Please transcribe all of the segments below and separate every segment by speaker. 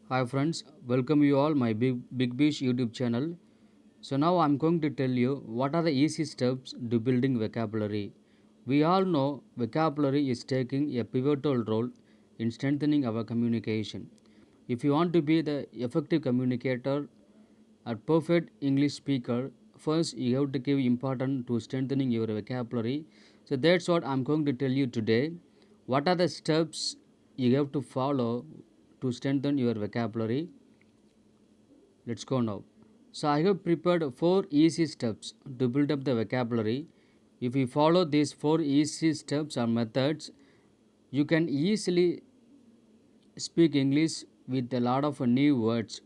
Speaker 1: Hi friends, welcome you all my Big Beach YouTube channel. So now I'm going to tell you what are the easy steps to building vocabulary. We all know vocabulary is taking a pivotal role in strengthening our communication. If you want to be the effective communicator or perfect English speaker, first you have to give importance to strengthening your vocabulary. So that's what I'm going to tell you today. What are the steps you have to follow to strengthen your vocabulary? Let's go now. So I have prepared four easy steps to build up the vocabulary. If you follow these four easy steps or methods, you can easily speak English with a lot of new words.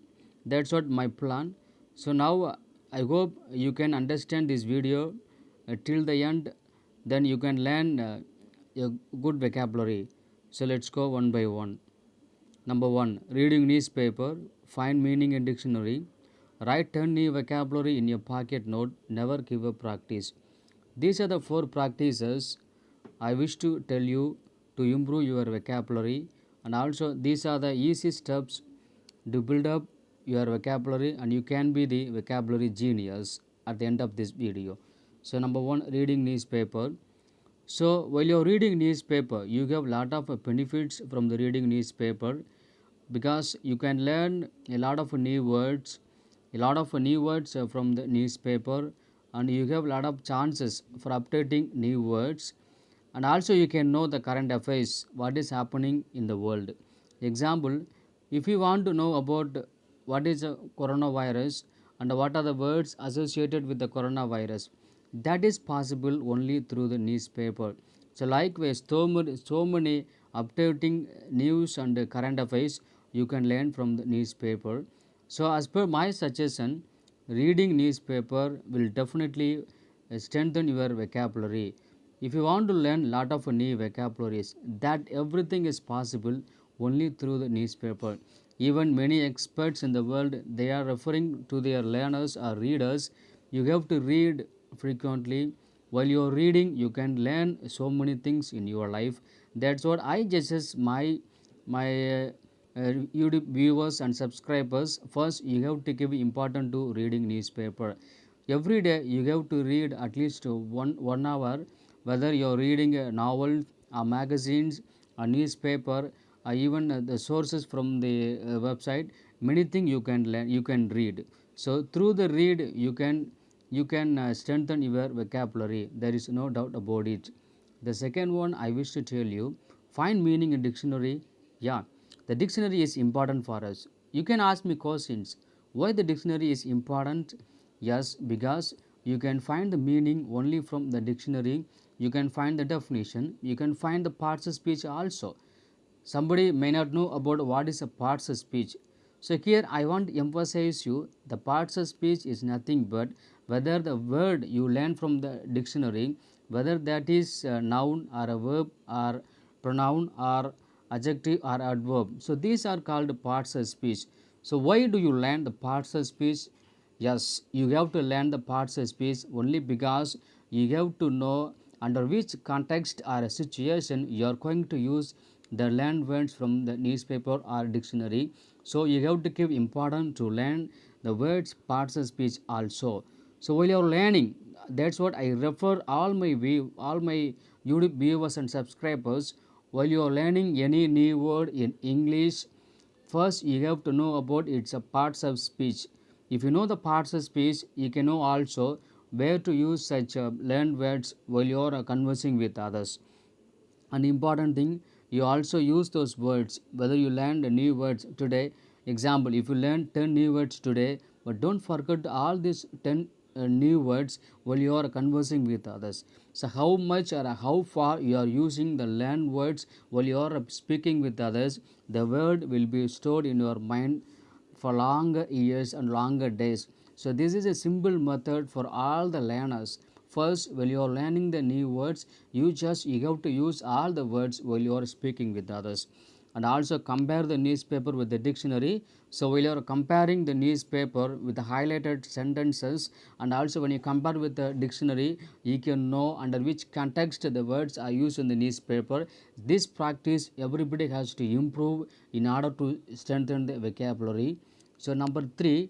Speaker 1: That's what my plan. So now I hope you can understand this video till the end. Then you can learn a good vocabulary. So let's go one by one. Number one, reading newspaper, find meaning in dictionary, write 10 new vocabulary in your pocket note, never give up practice. These are the four practices I wish to tell you to improve your vocabulary, and also these are the easy steps to build up your vocabulary, and you can be the vocabulary genius at the end of this video. So number one, reading newspaper. So while you're reading newspaper, you have lot of benefits from the reading newspaper because you can learn a lot of new words, from the newspaper, and you have a lot of chances for updating new words, and also you can know the current affairs, what is happening in the world. Example, if you want to know about what is a coronavirus and what are the words associated with the coronavirus, that is possible only through the newspaper. So likewise, so many updating news and current affairs you can learn from the newspaper. So as per my suggestion, reading newspaper will definitely strengthen your vocabulary. If you want to learn lot of new vocabularies, that everything is possible only through the newspaper. Even many experts in the world, they are referring to their learners or readers, you have to read frequently. While you are reading, you can learn so many things in your life. That's what I suggest my YouTube viewers and subscribers. First, you have to give important to reading newspaper. Every day you have to read at least one hour, whether you are reading a novel, or magazines, a newspaper, or even the sources from the website. Many things you can learn, you can read. So through the read, you can strengthen your vocabulary. There is no doubt about it. The second one I wish to tell you, find meaning in dictionary. Yeah, the dictionary is important for us. You can ask me questions. Why the dictionary is important? Yes, because you can find the meaning only from the dictionary. You can find the definition. You can find the parts of speech also. Somebody may not know about what is a parts of speech. So here I want to emphasize you, the parts of speech is nothing but whether the word you learn from the dictionary, whether that is a noun or a verb or pronoun or adjective or adverb. So these are called parts of speech. So why do you learn the parts of speech? Yes, you have to learn the parts of speech only because you have to know under which context or situation you are going to use the learned words from the newspaper or dictionary. So you have to give importance to learn the words parts of speech also. So while you are learning, that's what I refer all my YouTube viewers and subscribers. While you are learning any new word in English, first you have to know about its parts of speech. If you know the parts of speech, you can know also where to use such learned words while you are conversing with others. An important thing, you also use those words whether you learned new words today. Example, if you learn 10 new words today, but don't forget all these 10 new words while you are conversing with others. So how much or how far you are using the learned words while you are speaking with others, the word will be stored in your mind for longer years and longer days. So this is a simple method for all the learners. First, when you are learning the new words, you have to use all the words while you are speaking with others. and also compare the newspaper with the dictionary. So while you are comparing the newspaper with the highlighted sentences, and also when you compare with the dictionary, you can know under which context the words are used in the newspaper. This practice everybody has to improve in order to strengthen the vocabulary. So number 3,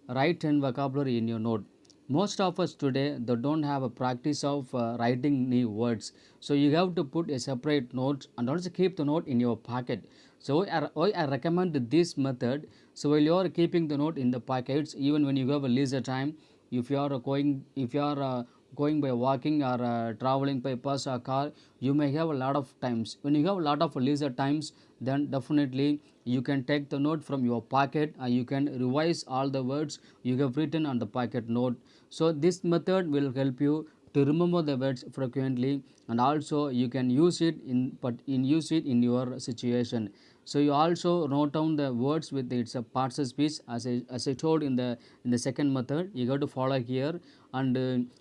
Speaker 1: write 10 vocabulary in your note. Most of us today they don't have a practice of writing new words, so you have to put a separate note and also keep the note in your pocket. So why I recommend this method. So while you are keeping the note in the pockets, even when you have a leisure time, if you are going by walking or traveling by bus or car, you may have a lot of times. When you have a lot of leisure times, then definitely you can take the note from your pocket and you can revise all the words you have written on the pocket note. So this method will help you to remember the words frequently, and also you can use it in your situation. So you also note down the words with its parts of speech, as I told in the second method. You got to follow here, and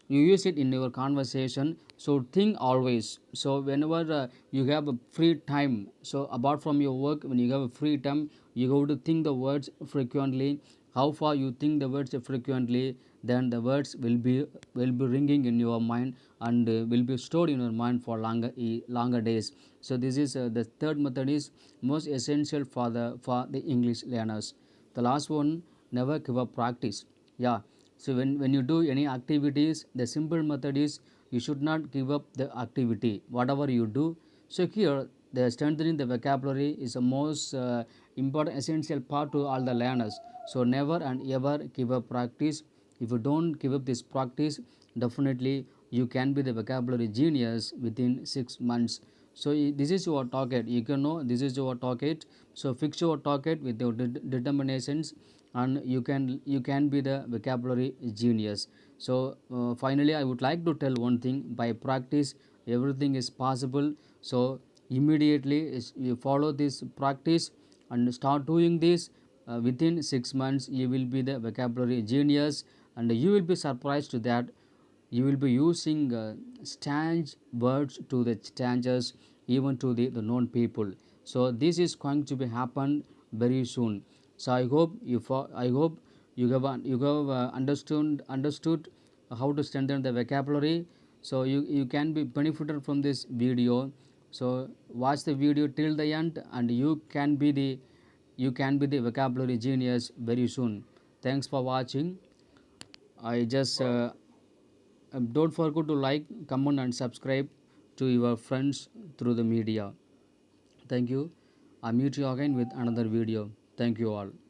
Speaker 1: you use it in your conversation. So think always. So whenever you have a free time, so apart from your work, when you have a free time, you have to think the words frequently. How far you think the words frequently, then the words will be ringing in your mind, and will be stored in your mind for longer days. So this is the third method is most essential for the English learners. The last one, never give up practice. Yeah, so when you do any activities, the simple method is you should not give up the activity whatever you do. So here the strengthening the vocabulary is the most important essential part to all the learners. So never and ever give up practice. If you don't give up this practice, definitely you can be the vocabulary genius within 6 months. So this is your target. You can know this is your target. So fix your target with your determinations, and you can be the vocabulary genius. So finally, I would like to tell one thing: by practice, everything is possible. So immediately you follow this practice and start doing this, within 6 months you will be the vocabulary genius, and you will be surprised that you will be using strange words to the strangers, even to the known people. So this is going to be happen very soon. So I hope you have understood how to strengthen the vocabulary. So you can be benefited from this video. So watch the video till the end, and you can be the vocabulary genius very soon. Thanks for watching. I just don't forget to like, comment, and subscribe to your friends through the media. Thank you. I'll meet you again with another video. Thank you all.